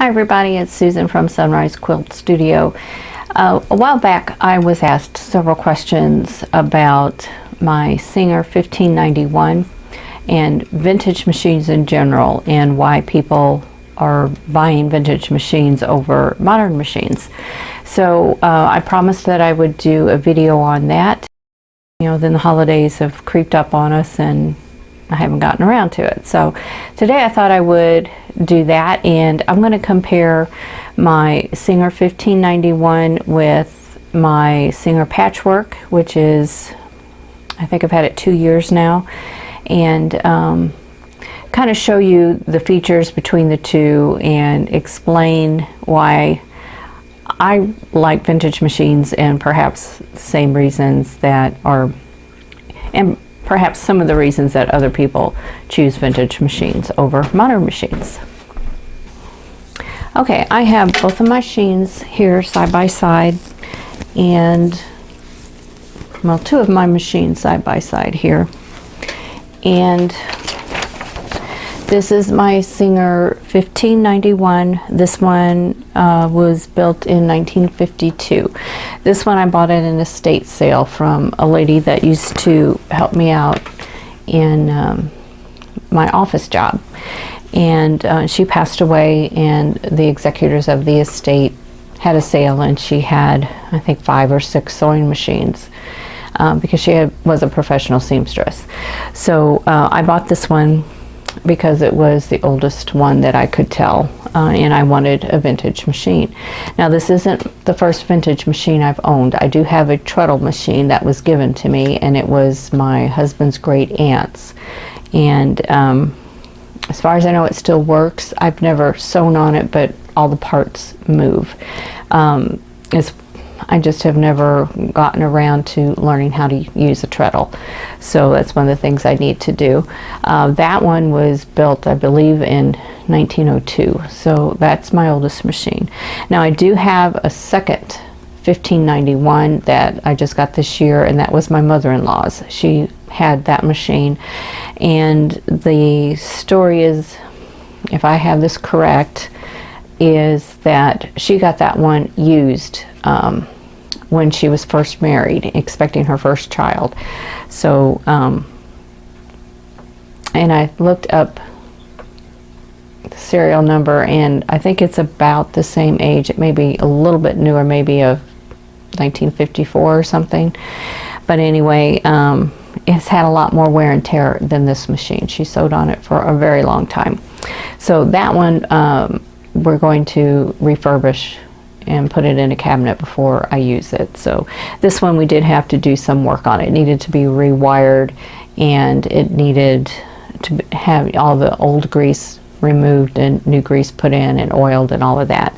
Hi everybody, it's Susan from Sunrise Quilt Studio. A while back I was asked several questions about my Singer 1591 and vintage machines in general, and why people are buying vintage machines over modern machines. So I promised that I would do a video on that. You know, then the holidays have creeped up on us and I haven't gotten around to it. So today I thought I would do that, and I'm going to compare my Singer 1591 with my Singer Patchwork, which is, I think I've had it 2 years now, and kind of show you the features between the two and explain why I like vintage machines, and perhaps the same reasons that are, and perhaps some of the reasons that other people choose vintage machines over modern machines. Okay, I have both of my machines here side by side, and well, two of my machines side by side here. And this is my Singer 1591. This one was built in 1952. This one I bought at an estate sale from a lady that used to help me out in my office job. And she passed away, and the executors of the estate had a sale, and she had, I think, 5 or 6 sewing machines because she was a professional seamstress. So I bought this one because it was the oldest one that I could tell, and I wanted a vintage machine. Now, this isn't the first vintage machine I've owned. I do have a treadle machine that was given to me, and it was my husband's great aunt's. And as far as I know, it still works. I've never sewn on it, but all the parts move. I just have never gotten around to learning how to use a treadle. So that's one of the things I need to do. That one was built, I believe, in 1902. So that's my oldest machine. Now, I do have a second 1591 that I just got this year, and that was my mother-in-law's. She had that machine, and the story is, if I have this correct, is that she got that one used when she was first married, expecting her first child. So, and I looked up the serial number, and I think it's about the same age. It may be a little bit newer, maybe of 1954 or something. But anyway, it's had a lot more wear and tear than this machine. She sewed on it for a very long time. So that one we're going to refurbish and put it in a cabinet before I use it. So this one we did have to do some work on. It needed to be rewired, and it needed to have all the old grease removed and new grease put in and oiled and all of that.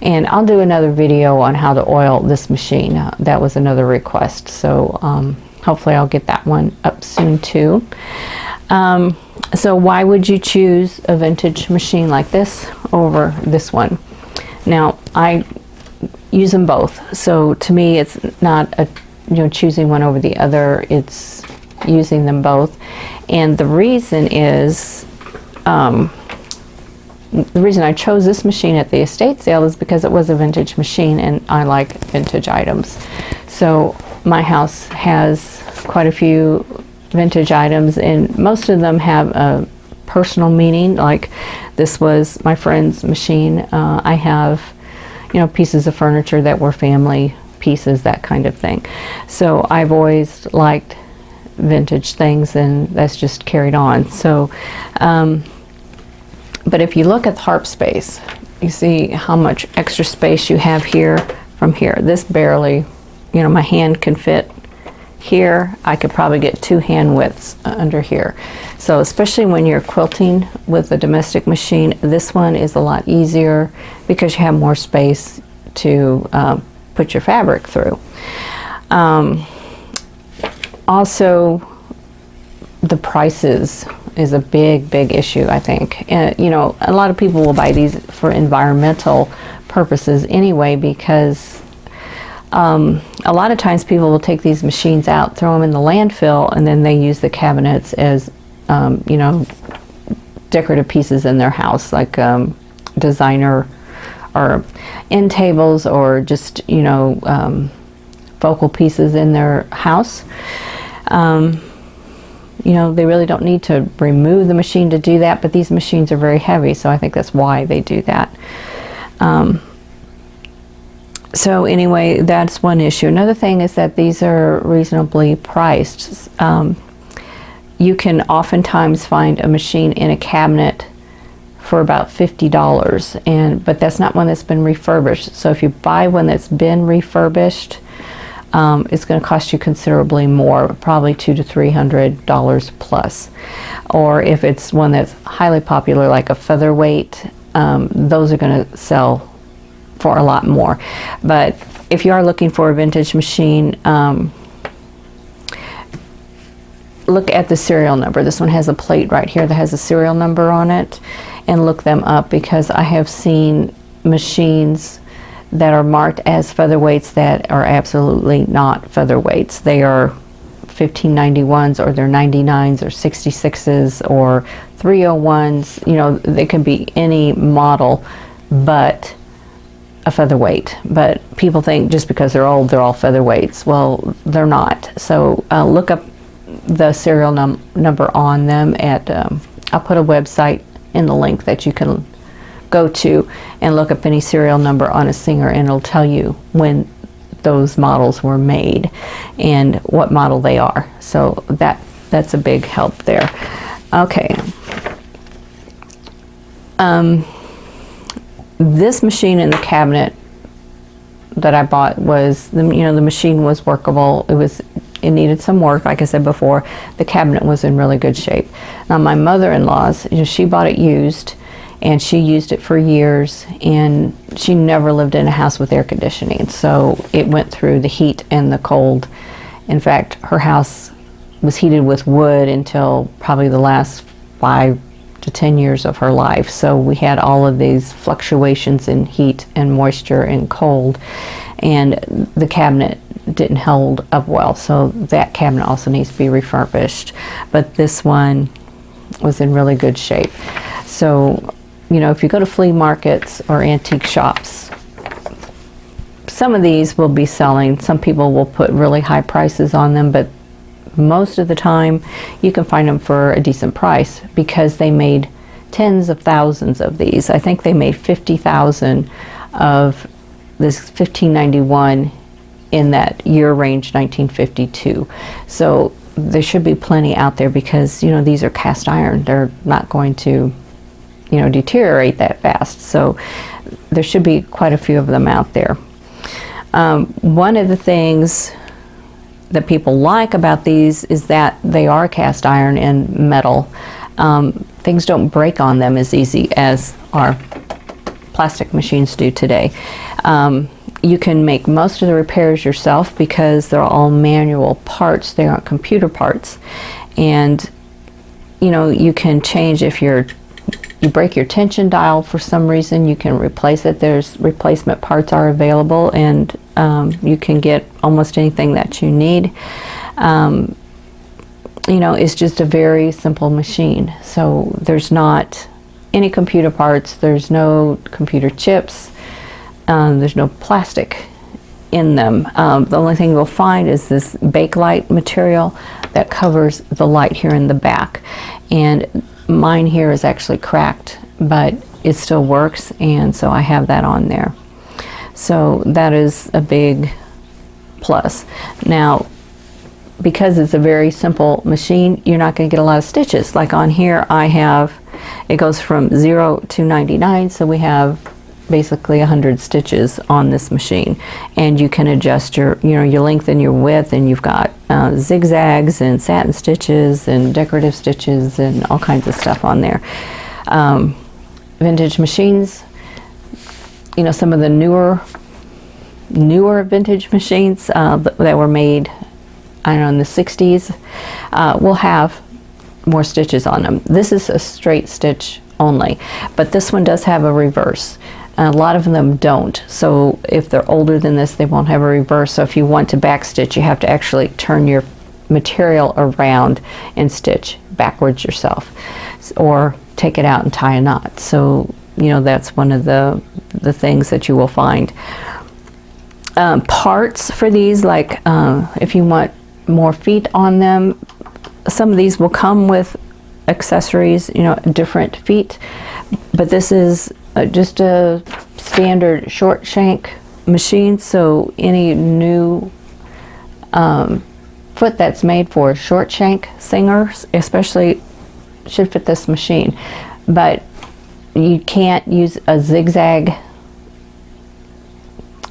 And I'll do another video on how to oil this machine. That was another request. So hopefully I'll get that one up soon too. So why would you choose a vintage machine like this over this one? Now, I use them both, so to me it's not a, choosing one over the other, it's using them both. And the reason is, the reason I chose this machine at the estate sale is because it was a vintage machine, and I like vintage items. So my house has quite a few vintage items, and most of them have a personal meaning. Like this was my friend's machine. I have, pieces of furniture that were family pieces, that kind of thing. So I've always liked vintage things, and that's just carried on. So, but if you look at the Harp Space, you see how much extra space you have here from here. This barely, my hand can fit here. I could probably get 2 hand widths under here. So especially when you're quilting with a domestic machine, this one is a lot easier because you have more space to put your fabric through. Also, the prices is a big issue, I think. And, a lot of people will buy these for environmental purposes anyway, because a lot of times people will take these machines out, throw them in the landfill, and then they use the cabinets as, decorative pieces in their house, like designer or end tables, or just, you know, focal pieces in their house. You know, they really don't need to remove the machine to do that, but these machines are very heavy, so I think that's why they do that. So anyway, that's one issue. Another thing is that these are reasonably priced. You can oftentimes find a machine in a cabinet for about $50, but that's not one that's been refurbished. So if you buy one that's been refurbished, it's going to cost you considerably more, probably $200 to $300 plus. Or if it's one that's highly popular, like a featherweight, those are going to sell for a lot more. But if you are looking for a vintage machine, look at the serial number. This one has a plate right here that has a serial number on it, and look them up, because I have seen machines that are marked as featherweights that are absolutely not featherweights. They are 1591s, or they're 99s, or 66s, or 301s. You know, they could be any model but a featherweight. But people think just because they're old, they're all featherweights. Well, they're not. So look up the serial number on them at, I'll put a website in the link that you can go to and look up any serial number on a Singer, and it'll tell you when those models were made and what model they are. So that's a big help there. Okay. This machine in the cabinet that I bought was, you know, the machine was workable. It needed some work. Like I said before, the cabinet was in really good shape. Now my mother-in-law's, you know, she bought it used, and she used it for years, and she never lived in a house with air conditioning, so it went through the heat and the cold. In fact, her house was heated with wood until probably the last 5 to 10 years of her life. So we had all of these fluctuations in heat and moisture and cold, and the cabinet didn't hold up well, so that cabinet also needs to be refurbished. But this one was in really good shape. So, you know, if you go to flea markets or antique shops, some of these will be selling. Some people will put really high prices on them, but most of the time you can find them for a decent price, because they made tens of thousands of these. I think they made 50,000 of this 1591 in that year range, 1952. So there should be plenty out there, because, you know, these are cast iron. They're not going to, you know, deteriorate that fast. So there should be quite a few of them out there. One of the things that people like about these is that they are cast iron and metal. Things don't break on them as easy as our plastic machines do today. You can make most of the repairs yourself, because they're all manual parts. They aren't computer parts. And, you know, you can change if you break your tension dial for some reason, you can replace it. There's replacement parts are available, and you can get almost anything that you need. You know, it's just a very simple machine. So there's not any computer parts, there's no computer chips, there's no plastic in them. The only thing you'll find is this bakelite material that covers the light here in the back. And mine here is actually cracked, but it still works, and so I have that on there. So that is a big plus. Now, because it's a very simple machine, you're not going to get a lot of stitches. Like on here, it goes from 0 to 99, so we have basically 100 stitches on this machine, and you can adjust your length and your width, and you've got zigzags and satin stitches and decorative stitches and all kinds of stuff on there. Vintage machines, you know, some of the newer vintage machines that were made, I don't know, in the 60s, will have more stitches on them. This is a straight stitch only, but this one does have a reverse. A lot of them don't. So if they're older than this, they won't have a reverse. So if you want to back stitch, you have to actually turn your material around and stitch backwards yourself, or take it out and tie a knot. So, you know, that's one of the the things that you will find. Parts for these, like if you want more feet on them, some of these will come with accessories, you know, different feet, but this is just a standard short shank machine, so any new foot that's made for short shank singers especially should fit this machine. But you can't use a zigzag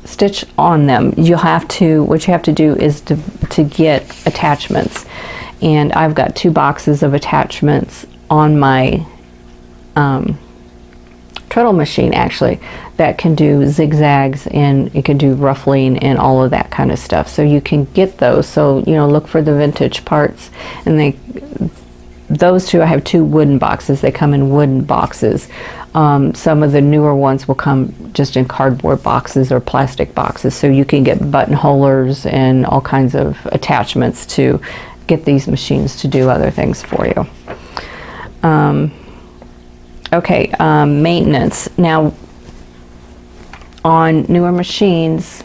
stitch on them. You'll have to, what you have to do is to get attachments, and I've got 2 boxes of attachments on my treadle machine actually that can do zigzags, and it can do ruffling and all of that kind of stuff, so you can get those. So, you know, look for the vintage parts, and those 2, I have 2 wooden boxes. They come in wooden boxes. Some of the newer ones will come just in cardboard boxes or plastic boxes, so you can get buttonholers and all kinds of attachments to get these machines to do other things for you. Okay, maintenance. Now, on newer machines,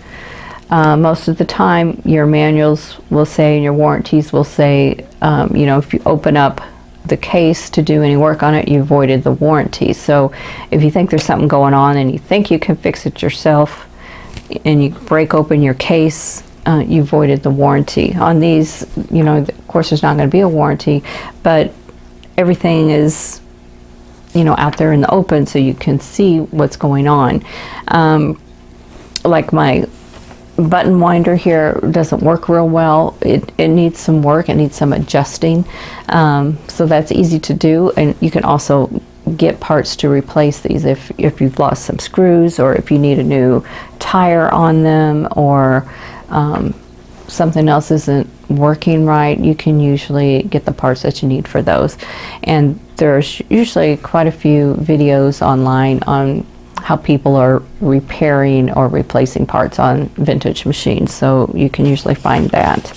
most of the time your manuals will say, and your warranties will say, you know, if you open up the case to do any work on it, you voided the warranty. So if you think there's something going on and you think you can fix it yourself, and you break open your case, you voided the warranty. On these, you know, of course there's not going to be a warranty, but everything is, you know, out there in the open, so you can see what's going on. Like my button winder here doesn't work real well. It needs some work. It needs some adjusting. So that's easy to do, and you can also get parts to replace these if you've lost some screws, or if you need a new tire on them, or something else isn't working right. You can usually get the parts that you need for those, and there's usually quite a few videos online on how people are repairing or replacing parts on vintage machines, so you can usually find that.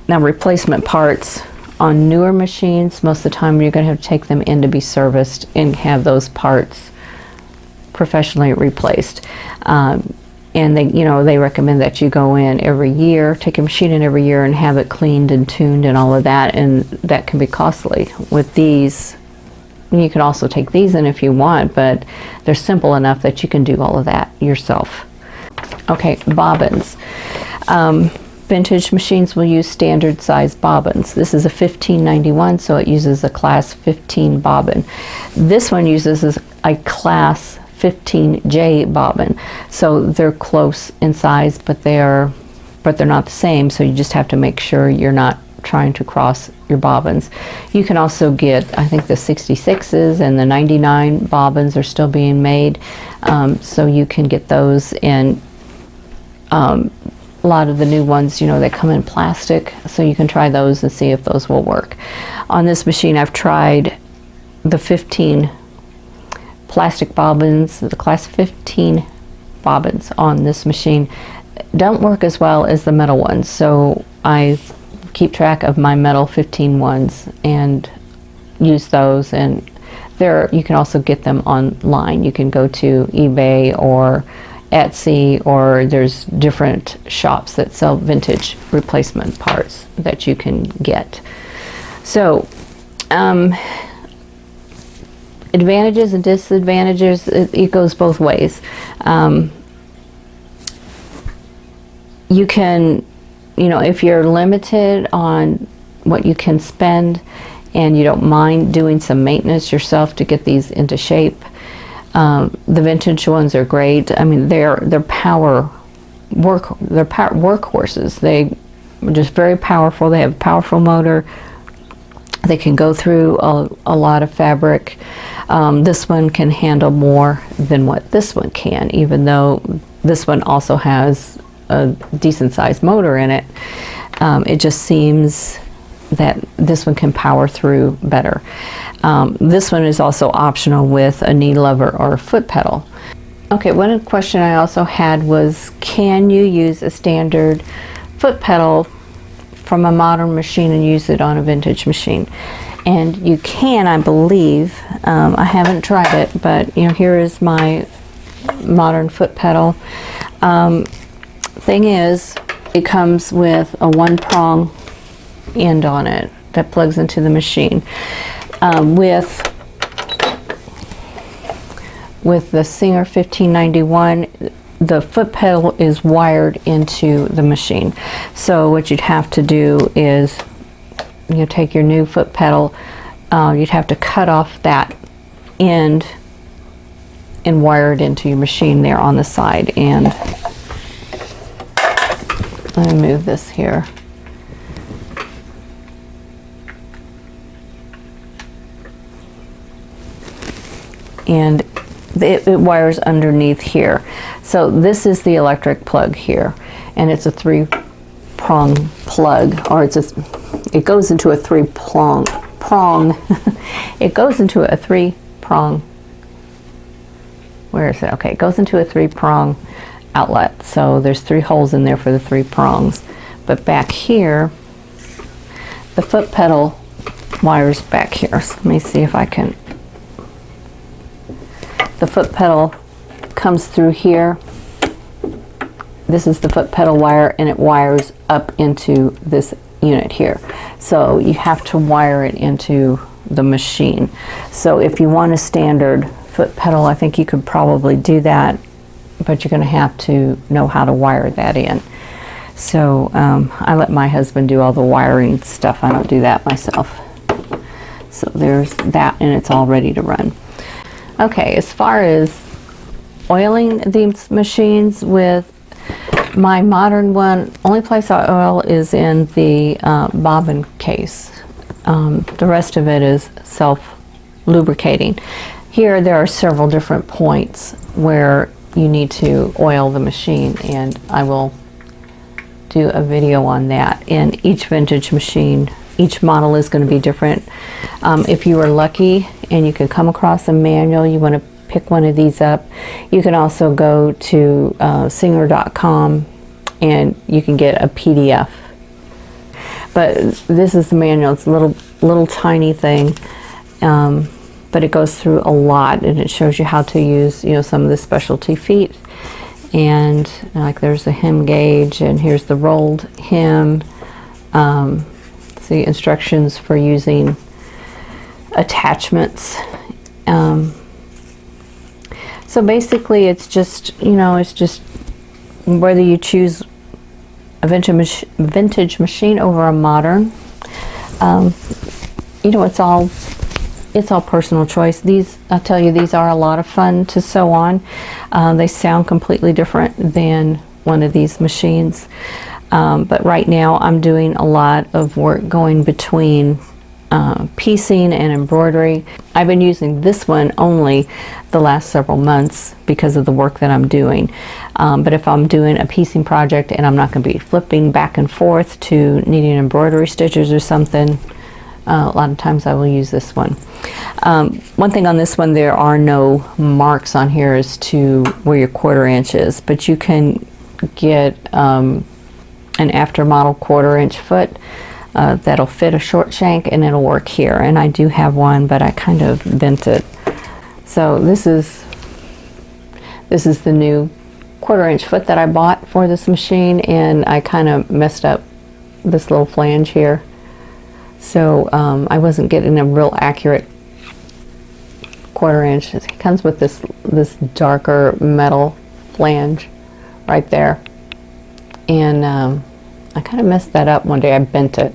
Now, replacement parts on newer machines, most of the time you're going to have to take them in to be serviced and have those parts professionally replaced. And they, you know, they recommend that you go in every year, take your machine in every year and have it cleaned and tuned and all of that, and that can be costly. With these, you can also take these in if you want, but they're simple enough that you can do all of that yourself. Okay, bobbins. Vintage machines will use standard size bobbins. This is a 1591, so it uses a class 15 bobbin. This one uses a class 15J bobbin, so they're close in size, but they're not the same, so you just have to make sure you're not trying to cross your bobbins. You can also get, I think the 66s and the 99 bobbins are still being made, so you can get those. And a lot of the new ones, you know, they come in plastic, so you can try those and see if those will work. On this machine, I've tried the 15 plastic bobbins, the class 15 bobbins on this machine. Don't work as well as the metal ones, so I keep track of my metal 15 ones and use those. And you can also get them online. You can go to eBay or Etsy, or there's different shops that sell vintage replacement parts that you can get. So advantages and disadvantages, it goes both ways. You can, you know, if you're limited on what you can spend and you don't mind doing some maintenance yourself to get these into shape, the vintage ones are great. I mean, they're workhorses. They're just very powerful. They have a powerful motor. They can go through a lot of fabric. This one can handle more than what this one can, even though this one also has a decent sized motor in it. It just seems that this one can power through better. This one is also optional with a knee lever or a foot pedal. Okay, one question I also had was, can you use a standard foot pedal from a modern machine and use it on a vintage machine? And you can, I believe, I haven't tried it, but you know, here is my modern foot pedal. Thing is, it comes with a 1-prong end on it that plugs into the machine. With the Singer 1591, the foot pedal is wired into the machine. So what you'd have to do is, you take your new foot pedal, you'd have to cut off that end and wire it into your machine there on the side. And let me move this here. And it wires underneath here. So this is the electric plug here, and it's a 3-prong plug, or it goes into a 3-prong it goes into a 3-prong, where is it? Okay, it goes into a 3-prong outlet. So there's 3 holes in there for the 3 prongs. But back here, the foot pedal wires back here. So let me see if I can. The foot pedal comes through here. This is the foot pedal wire, and it wires up into this unit here. So you have to wire it into the machine. So if you want a standard foot pedal, I think you could probably do that, but you're going to have to know how to wire that in. So I let my husband do all the wiring stuff. I don't do that myself. So there's that, and it's all ready to run. Okay, as far as oiling these machines with my modern one, only place I oil is in the bobbin case. The rest of it is self-lubricating. Here there are several different points where you need to oil the machine, and I will do a video on that. And each vintage machine, each model is going to be different. If you are lucky and you can come across a manual, you want to pick one of these up, you can also go to singer.com and you can get a PDF. But this is the manual. It's a little tiny thing, but it goes through a lot, and it shows you how to use, some of the specialty feet. And like there's the hem gauge, and here's the rolled hem. The instructions for using attachments. So basically it's just, whether you choose a vintage machine over a modern, it's all personal choice. These, I'll tell you, these are a lot of fun to sew on. They sound completely different than one of these machines. But right now I'm doing a lot of work going between piecing and embroidery. I've been using this one only the last several months because of the work that I'm doing. But if I'm doing a piecing project and I'm not going to be flipping back and forth to needing embroidery stitches or something, a lot of times I will use this one. One thing on this one, there are no marks on here as to where your 1/4 inch is, but you can get an after model 1/4 inch foot that'll fit a short shank, and it'll work here. And I do have one, but I kind of bent it. So this is the new 1/4 inch foot that I bought for this machine, and I kind of messed up this little flange here. So I wasn't getting a real accurate 1/4 inch. It comes with this darker metal flange right there. And I kind of messed that up one day. I bent it.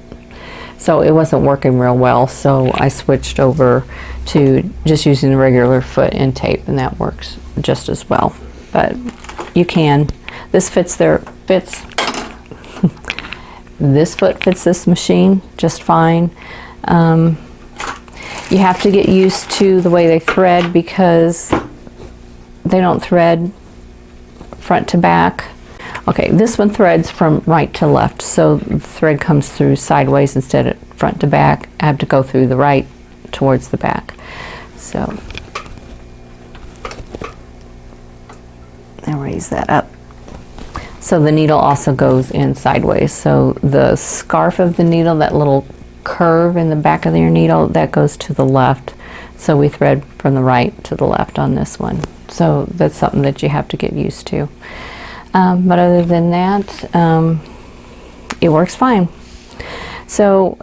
So it wasn't working real well. So I switched over to just using the regular foot and tape, and that works just as well. But you can. This fits this foot fits this machine just fine. You have to get used to the way they thread, because they don't thread front to back. Okay, this one threads from right to left, so the thread comes through sideways instead of front to back. I have to go through the right towards the back. So I'll raise that up. So the needle also goes in sideways. So the scarf of the needle, that little curve in the back of your needle, that goes to the left. So we thread from the right to the left on this one. So that's something that you have to get used to. But other than that, it works fine. So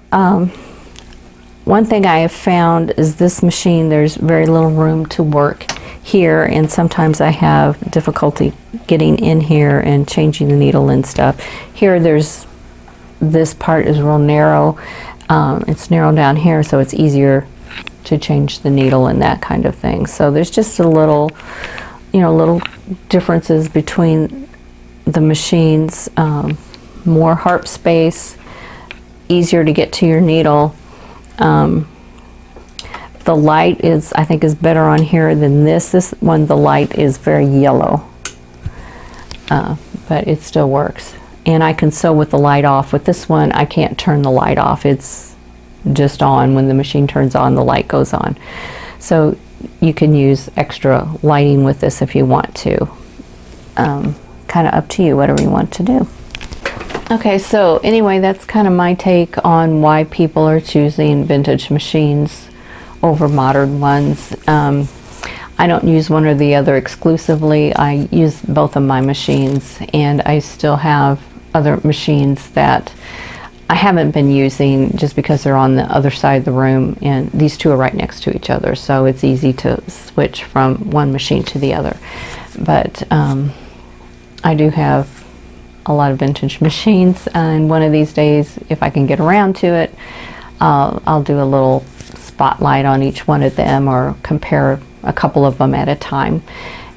one thing I have found is this machine, there's very little room to work here, and sometimes I have difficulty getting in here and changing the needle and stuff. Here this part is real narrow. It's narrow down here, so it's easier to change the needle and that kind of thing. So there's just a little, little differences between the machines. More Harp Space, easier to get to your needle. The light I think is better on here than this. This one, the light is very yellow, but it still works. And I can sew with the light off. With this one, I can't turn the light off. It's just on. When the machine turns on, the light goes on. So you can use extra lighting with this if you want to. Kind of up to you, whatever you want to do. Okay, so anyway, that's kind of my take on why people are choosing vintage machines over modern ones. I don't use one or the other exclusively. I use both of my machines, and I still have other machines that I haven't been using just because they're on the other side of the room, and these two are right next to each other, so it's easy to switch from one machine to the other. But I do have a lot of vintage machines, and one of these days, if I can get around to it, I'll do a little spotlight on each one of them, or compare a couple of them at a time.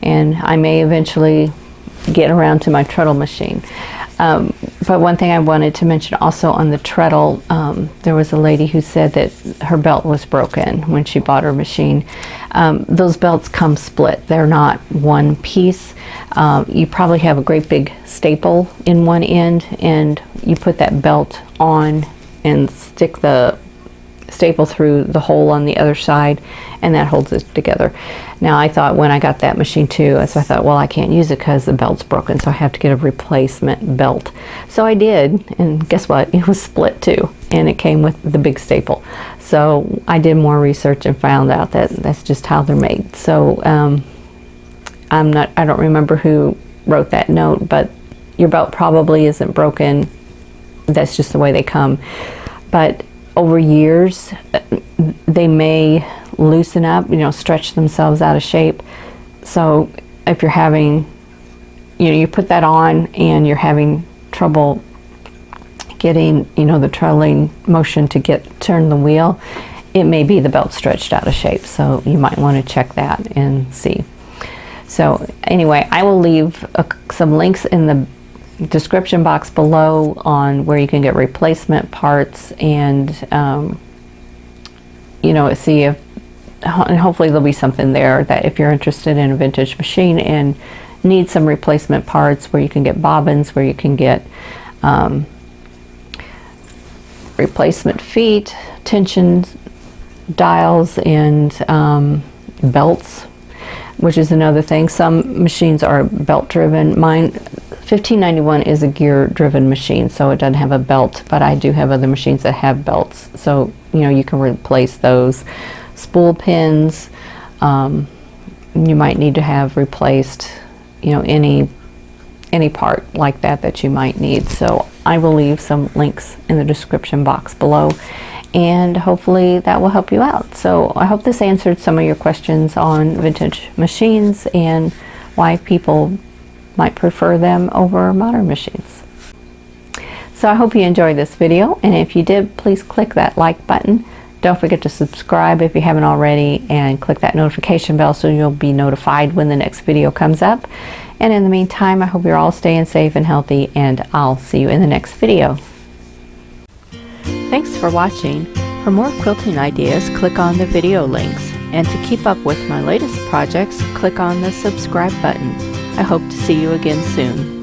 And I may eventually get around to my treadle machine. But one thing I wanted to mention also on the treadle, there was a lady who said that her belt was broken when she bought her machine. Those belts come split. They're not one piece. You probably have a great big staple in one end, and you put that belt on and stick the staple through the hole on the other side, and that holds it together. Now, I thought when I got that machine too, so I thought, well, I can't use it because the belt's broken, so I have to get a replacement belt. So I did, and guess what? It was split too, and it came with the big staple. So I did more research and found out that that's just how they're made. So I don't remember who wrote that note, but your belt probably isn't broken. That's just the way they come. But over years, they may loosen up, stretch themselves out of shape. So if you're having, you put that on and you're having trouble getting, the trolling motion to turn the wheel, it may be the belt stretched out of shape. So you might want to check that and see. So anyway, I will leave some links in the description box below on where you can get replacement parts, and see if, and hopefully there'll be something there that if you're interested in a vintage machine and need some replacement parts, where you can get bobbins, where you can get replacement feet, tension dials, and belts, which is another thing. Some machines are belt driven. Mine 1591 is a gear driven machine, so it doesn't have a belt, but I do have other machines that have belts, so you can replace those. Spool pins, you might need to have replaced, any part like that you might need. So I will leave some links in the description box below, and hopefully that will help you out. So I hope this answered some of your questions on vintage machines and why people might prefer them over modern machines. So I hope you enjoyed this video, and if you did, please click that like button. Don't forget to subscribe if you haven't already, and click that notification bell so you'll be notified when the next video comes up. And in the meantime, I hope you're all staying safe and healthy, and I'll see you in the next video. Thanks for watching. For more quilting ideas, click on the video links, and to keep up with my latest projects, click on the subscribe button. I hope to see you again soon.